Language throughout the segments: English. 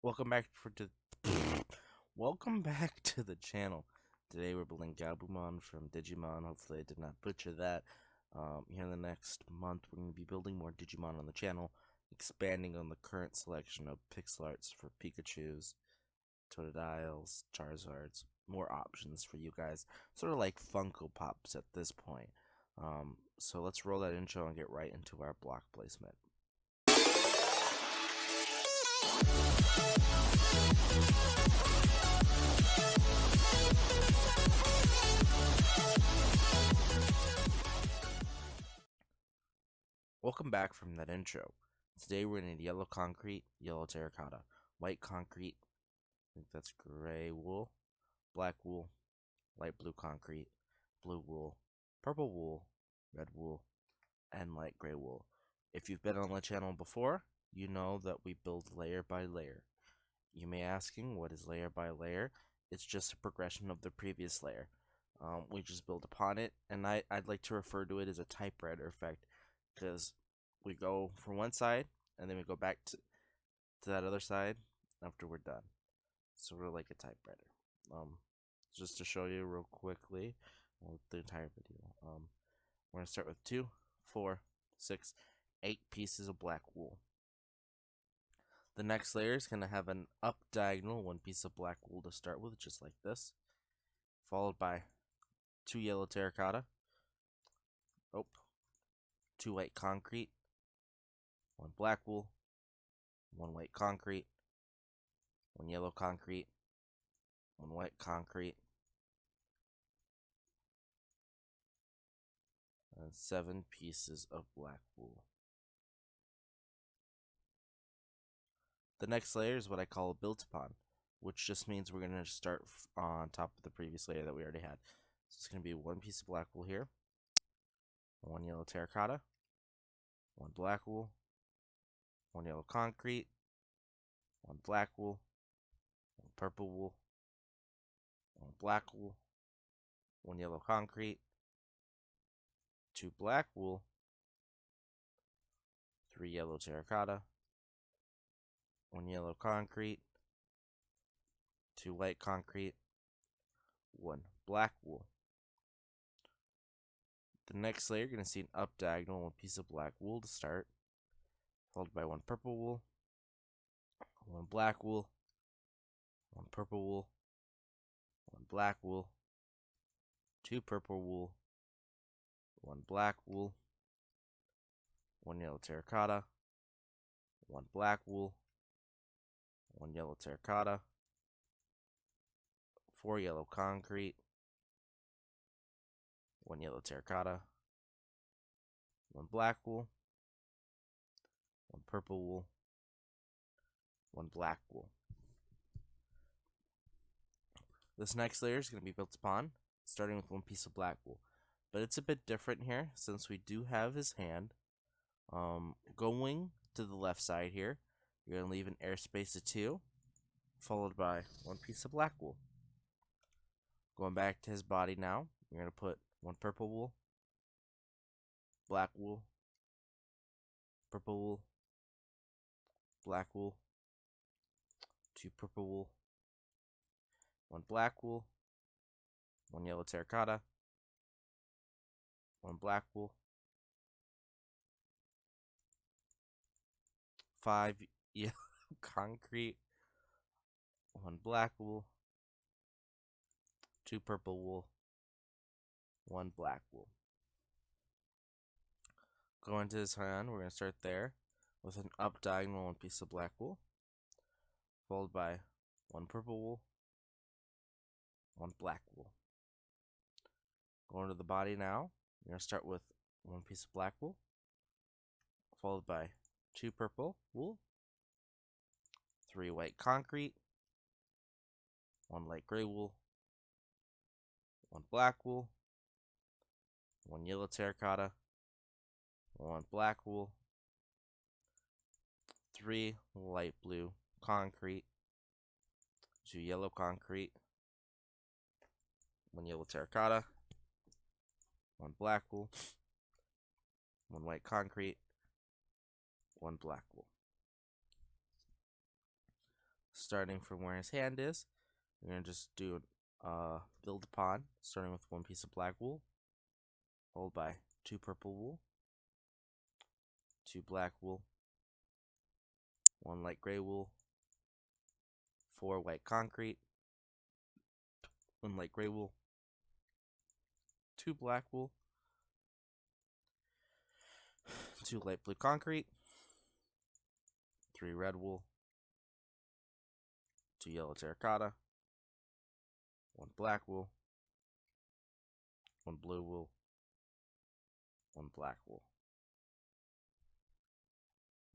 Welcome back welcome back to the channel. Today we're building Gabumon from Digimon. Hopefully I did not butcher that. Here in the next month we're going to be building more Digimon on the channel, expanding on the current selection of pixel arts for Pikachus, Totodiles, Charizards, more options for you guys, sort of like Funko Pops at this point. So let's roll that intro and get right into our block placement. Welcome back from that intro. Today we're going to need yellow concrete, yellow terracotta, white concrete, I think that's gray wool, black wool, light blue concrete, blue wool, purple wool, red wool, and light gray wool. If you've been on the channel before, you know that we build layer by layer. You may be asking, what is layer by layer? It's just a progression of the previous layer. We just build upon it, and I'd like to refer to it as a typewriter effect, because we go from one side, and then we go back to that other side after we're done. So we're like a typewriter. Just to show you real quickly, the entire video. We're gonna start with 2, 4, 6, 8 pieces of black wool. The next layer is gonna have an up diagonal 1 piece of black wool to start with, just like this, followed by 2 yellow terracotta, 2 white concrete, 1 black wool, 1 white concrete, 1 yellow concrete, 1 white concrete, and 7 pieces of black wool. The next layer is what I call built upon, which just means we're going to start on top of the previous layer that we already had. So it's going to be 1 piece of black wool here, 1 yellow terracotta, 1 black wool, 1 yellow concrete, 1 black wool, 1 purple wool, 1 black wool, 1 yellow concrete, 2 black wool, 3 yellow terracotta, 1 yellow concrete, 2 white concrete, 1 black wool. The next layer, you're going to see an up diagonal 1 piece of black wool to start, followed by 1 purple wool, 1 black wool, 1 purple wool, 1 black wool, 2 purple wool, 1 black wool, 1 yellow terracotta, 1 black wool, 1 yellow terracotta, 4 yellow concrete, 1 yellow terracotta, 1 black wool, 1 purple wool, 1 black wool. This next layer is going to be built upon, starting with 1 piece of black wool. But it's a bit different here, since we do have his hand. Going to the left side here, you're going to leave an airspace of 2, followed by 1 piece of black wool. Going back to his body now, you're going to put 1 purple wool, black wool, purple wool, black wool, 2 purple wool, 1 black wool, 1 yellow terracotta, 1 black wool, 5 yellow concrete, 1 black wool, 2 purple wool, 1 black wool. Going to his hand, we're going to start there with an up diagonal 1 piece of black wool, followed by 1 purple wool, 1 black wool. Going to the body now, we're going to start with 1 piece of black wool, followed by 2 purple wool, 3 white concrete, 1 light gray wool, 1 black wool, 1 yellow terracotta, 1 black wool, 3 light blue concrete, 2 yellow concrete, 1 yellow terracotta, 1 black wool, 1 white concrete, 1 black wool. starting from where his hand is. We're going to just do build upon, starting with 1 piece of black wool, followed by 2 purple wool, 2 black wool, 1 light gray wool, 4 white concrete, 1 light gray wool, 2 black wool, 2 light blue concrete, 3 red wool, 2 yellow terracotta, 1 black wool, 1 blue wool, 1 black wool.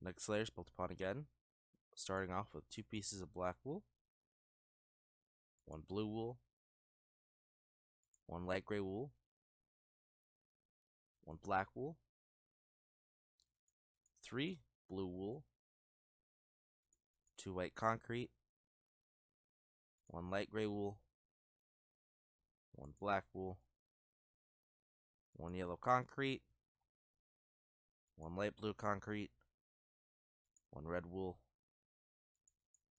Next layer is built upon again, starting off with 2 pieces of black wool, 1 blue wool, 1 light gray wool, 1 black wool, 3 blue wool, 2 white concrete, 1 light gray wool, 1 black wool, 1 yellow concrete, 1 light blue concrete, 1 red wool,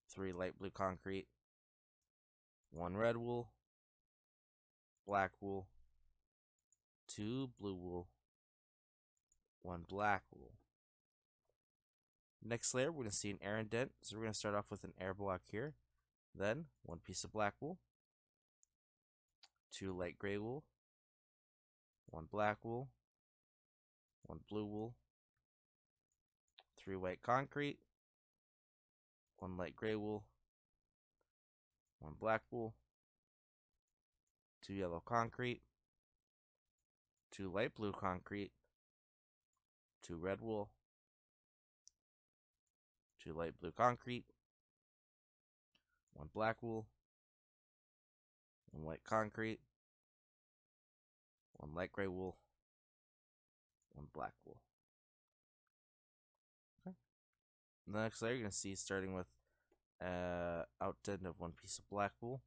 3 light blue concrete, 1 red wool, black wool, 2 blue wool, 1 black wool. Next layer, we're going to see an air indent, so we're going to start off with an air block here. Then 1 piece of black wool, 2 light gray wool, 1 black wool, 1 blue wool, 3 white concrete, 1 light gray wool, 1 black wool, 2 yellow concrete, 2 light blue concrete, 2 red wool, 2 light blue concrete, 1 black wool, 1 white concrete, 1 light gray wool, 1 black wool. Okay. The next layer you're going to see starting with outend of 1 piece of black wool,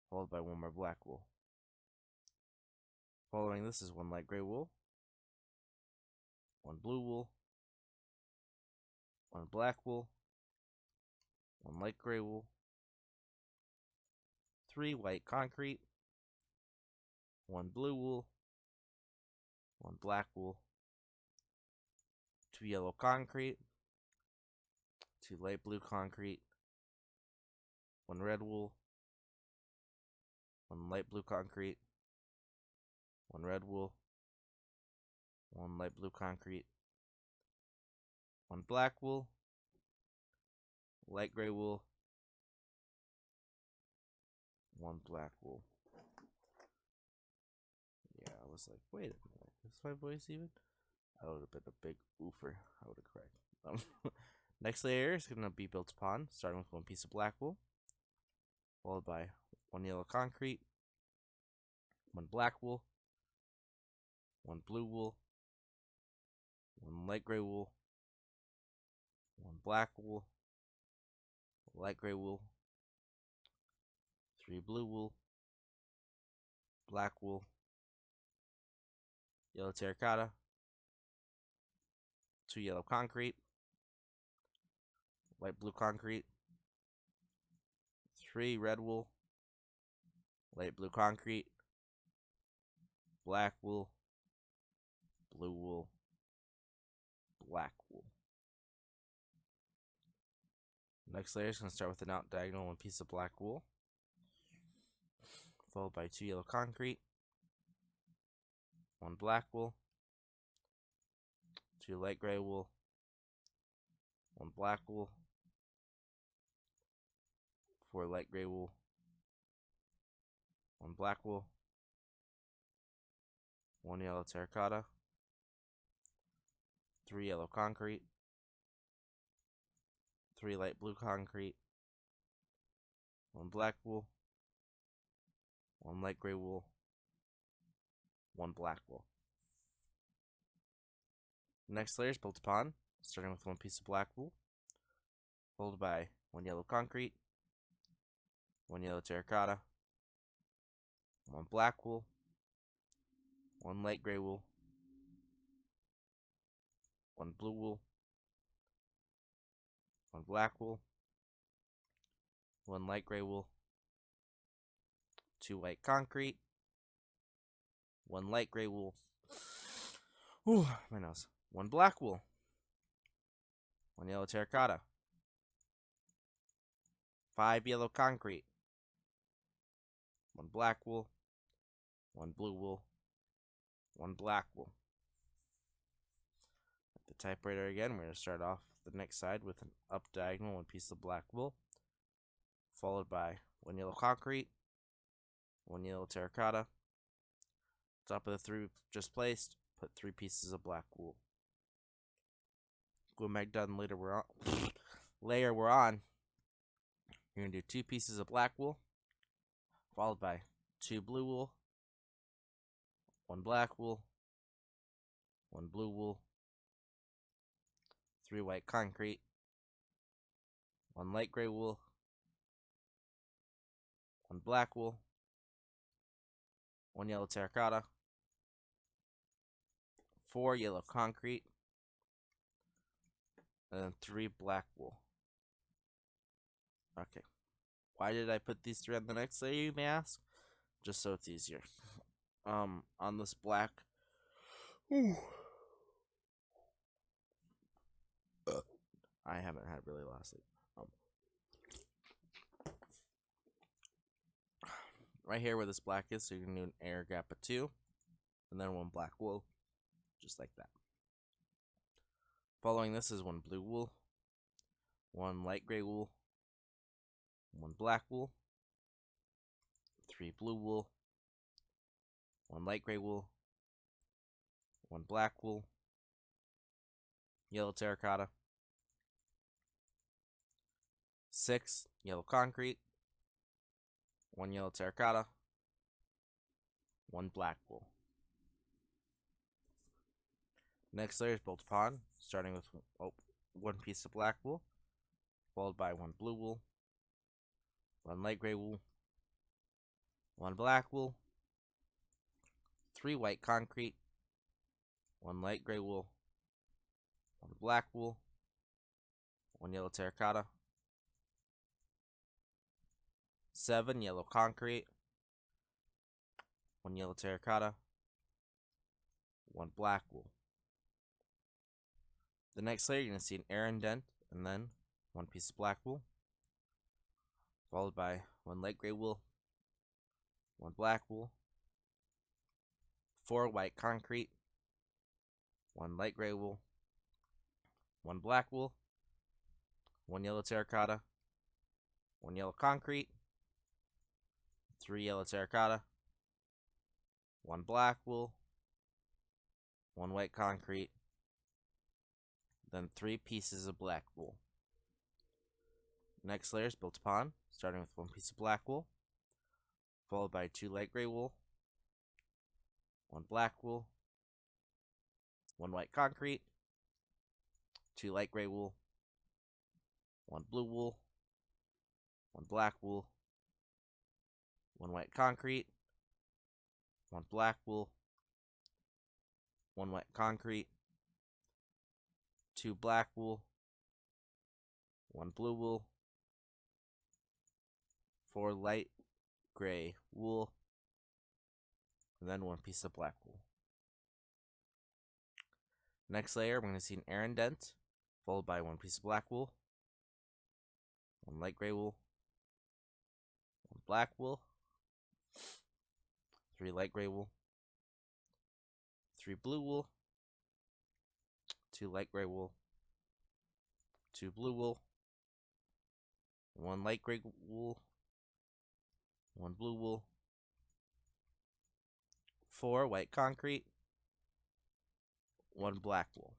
followed by 1 more black wool. Following this is 1 light gray wool, 1 blue wool, 1 black wool, 1 light gray wool, 3 white concrete, 1 blue wool, 1 black wool, 2 yellow concrete, 2 light blue concrete, 1 red wool, 1 light blue concrete, 1 red wool, 1 light blue concrete, 1 black wool, light gray wool, 1 black wool. Yeah, I was like, wait a minute, is my voice even? I would have been a big oofer. I would have cried. Next layer is going to be built upon, starting with 1 piece of black wool, followed by 1 yellow concrete, 1 black wool, 1 blue wool, 1 light gray wool, 1 black wool, light gray wool, 3 blue wool, black wool, yellow terracotta, 2 yellow concrete, light blue concrete, 3 red wool, light blue concrete, black wool, blue wool, black wool. Next layer is going to start with an out diagonal 1 piece of black wool, followed by 2 yellow concrete, 1 black wool, 2 light gray wool, 1 black wool, 4 light gray wool, 1 black wool, 1 yellow terracotta, 3 yellow concrete, 3 light blue concrete, 1 black wool, 1 light gray wool, 1 black wool. The next layer is built upon, starting with 1 piece of black wool, followed by 1 yellow concrete, 1 yellow terracotta, 1 black wool, 1 light gray wool, 1 blue wool, 1 black wool, 1 light gray wool, 2 white concrete, 1 light gray wool, ooh, my nose, 1 black wool, 1 yellow terracotta, 5 yellow concrete, 1 black wool, 1 blue wool, 1 black wool. At the typewriter again, we're going to start off the next side with an up diagonal 1 piece of black wool, followed by 1 yellow concrete, 1 yellow terracotta. Top of the 3 just placed, put 3 pieces of black wool. Going back down later, layer we're on. You're going to do 2 pieces of black wool, followed by 2 blue wool, 1 black wool, 1 blue wool, 3 white concrete, 1 light gray wool, 1 black wool, 1 yellow terracotta, 4 yellow concrete, and then 3 black wool. Okay. Why did I put these 3 on the next layer, you may ask? Just so it's easier. On this black. Ooh. I haven't had really last sleep. Right here where this black is, so you're going to do an air gap of 2, and then 1 black wool, just like that. Following this is 1 blue wool, 1 light gray wool, 1 black wool, 3 blue wool, 1 light gray wool, 1 black wool, yellow terracotta, 6 yellow concrete, 1 yellow terracotta, 1 black wool. Next layer is built upon, starting with 1 piece of black wool, followed by 1 blue wool, 1 light gray wool, 1 black wool, 3 white concrete, 1 light gray wool, 1 black wool, 1 yellow terracotta, 7 yellow concrete, 1 yellow terracotta, 1 black wool. The next layer, you're going to see an air indent, and then 1 piece of black wool, followed by 1 light gray wool, 1 black wool, 4 white concrete, 1 light gray wool, 1 black wool, 1 yellow terracotta, 1 yellow concrete, 3 yellow terracotta, 1 black wool, 1 white concrete, then 3 pieces of black wool. Next layer is built upon, starting with 1 piece of black wool, followed by 2 light gray wool, 1 black wool, 1 white concrete, 2 light gray wool, 1 blue wool, 1 black wool, 1 white concrete, 1 black wool, 1 white concrete, 2 black wool, 1 blue wool, 4 light gray wool, and then 1 piece of black wool. Next layer, we're going to see an air indent, followed by 1 piece of black wool, 1 light gray wool, 1 black wool, 3 light gray wool, 3 blue wool, 2 light gray wool, 2 blue wool, 1 light gray wool, 1 blue wool, 4 white concrete, 1 black wool.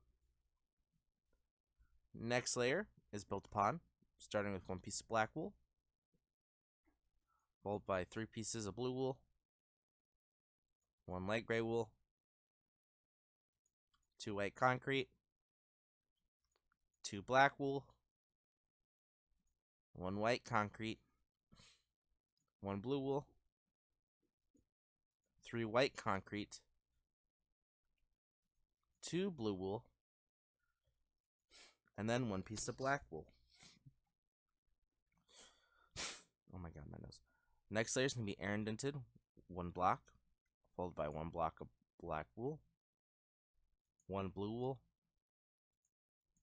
Next layer is built upon, starting with 1 piece of black wool, followed by 3 pieces of blue wool, 1 light gray wool, 2 white concrete, 2 black wool, 1 white concrete, 1 blue wool, 3 white concrete, 2 blue wool, and then 1 piece of black wool. Next layer is going to be air indented, 1 block, followed by 1 block of black wool, 1 blue wool,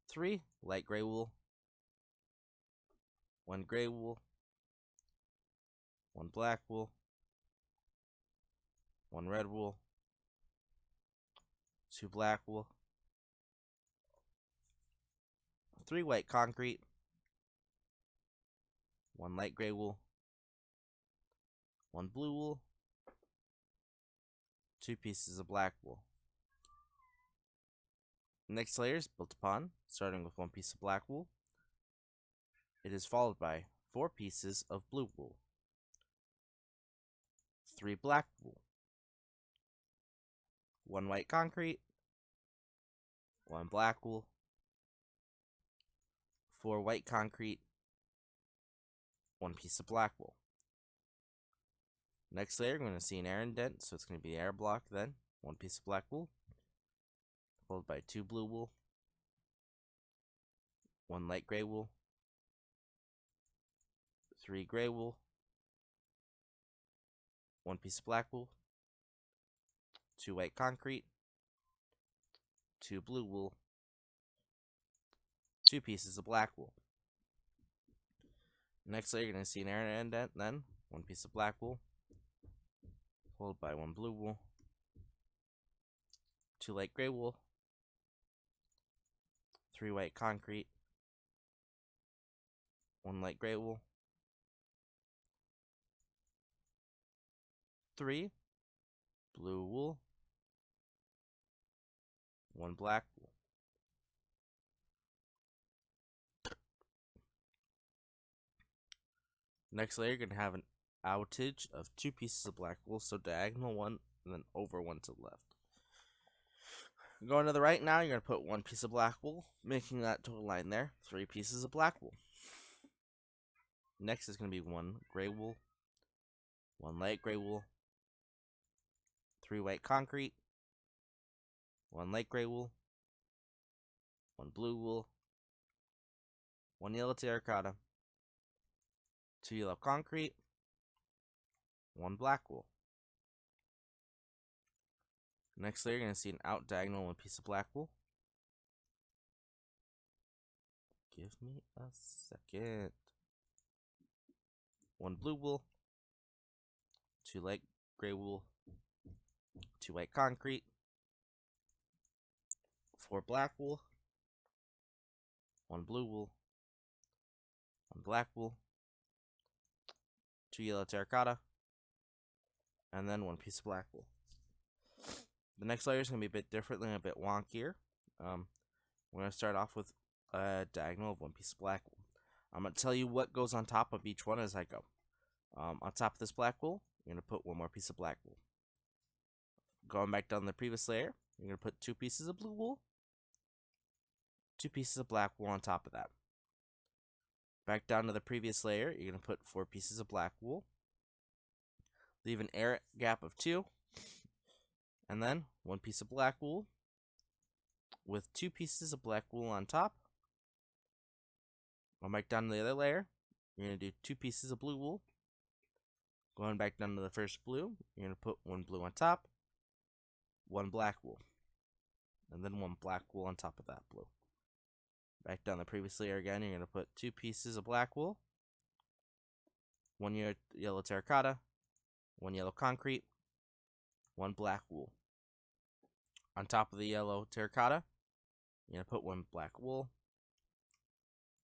3 light gray wool, 1 gray wool, 1 black wool, 1 red wool, 2 black wool, 3 white concrete, 1 light gray wool, 1 blue wool, 2 pieces of black wool. The next layer is built upon, starting with 1 piece of black wool. It is followed by 4 pieces of blue wool, 3 black wool, 1 white concrete, 1 black wool, 4 white concrete, 1 piece of black wool. Next layer, we're going to see an air indent, so it's going to be the air block, then 1 piece of black wool, followed by 2 blue wool, 1 light gray wool, 3 gray wool, 1 piece of black wool, 2 white concrete, 2 blue wool, 2 pieces of black wool. Next layer, you're going to see an air indent, then 1 piece of black wool, followed by 1 blue wool, 2 light gray wool, 3 white concrete, 1 light gray wool, 3 blue wool, 1 black wool. Next layer, you're going to have an outage of 2 pieces of black wool, so diagonal 1 and then over 1 to the left. Going to the right now, you're going to put 1 piece of black wool, making that total line there, 3 pieces of black wool. Next is going to be 1 gray wool, 1 light gray wool, 3 white concrete, 1 light gray wool, 1 blue wool, 1 yellow terracotta, 2 yellow concrete, 1 black wool. Next layer, you're going to see an out diagonal 1 piece of black wool. Give me a second. 1 blue wool, 2 light gray wool, 2 white concrete, 4 black wool, 1 blue wool, 1 black wool, 2 yellow terracotta, and then 1 piece of black wool. The next layer is going to be a bit different and a bit wonkier. We're going to start off with a diagonal of 1 piece of black wool. I'm going to tell you what goes on top of each one as I go. On top of this black wool, you're going to put 1 more piece of black wool. Going back down the previous layer, you're going to put 2 pieces of blue wool, 2 pieces of black wool on top of that. Back down to the previous layer, you're going to put 4 pieces of black wool, leave an air gap of 2, and then 1 piece of black wool with 2 pieces of black wool on top. Going back down to the other layer, you're going to do 2 pieces of blue wool. Going back down to the first blue, you're going to put 1 blue on top, 1 black wool, and then 1 black wool on top of that blue. Back down the previous layer again, you're going to put 2 pieces of black wool, 1 yellow terracotta, 1 yellow concrete, 1 black wool. On top of the yellow terracotta, you're going to put 1 black wool,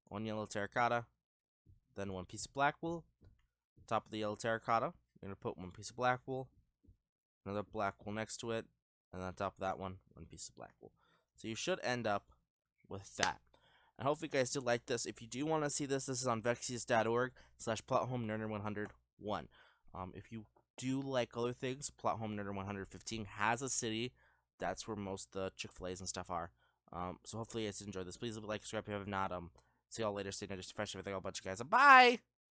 1 yellow terracotta, then 1 piece of black wool. On top of the yellow terracotta, you're going to put 1 piece of black wool, another black wool next to it, and on top of that 1 piece of black wool. So you should end up with that. I hope you guys did like this. If you do want to see this, this is on vexius.org/PlotHomeNerder101. If you do like other things, Plot Home Nerder 115 has a city. That's where most of the Chick-fil-A's and stuff are. So hopefully you guys enjoyed this. Please leave a like, subscribe if you have not. See y'all later. Stay nerdist, fresh, everything. I'll bunch you guys. Bye!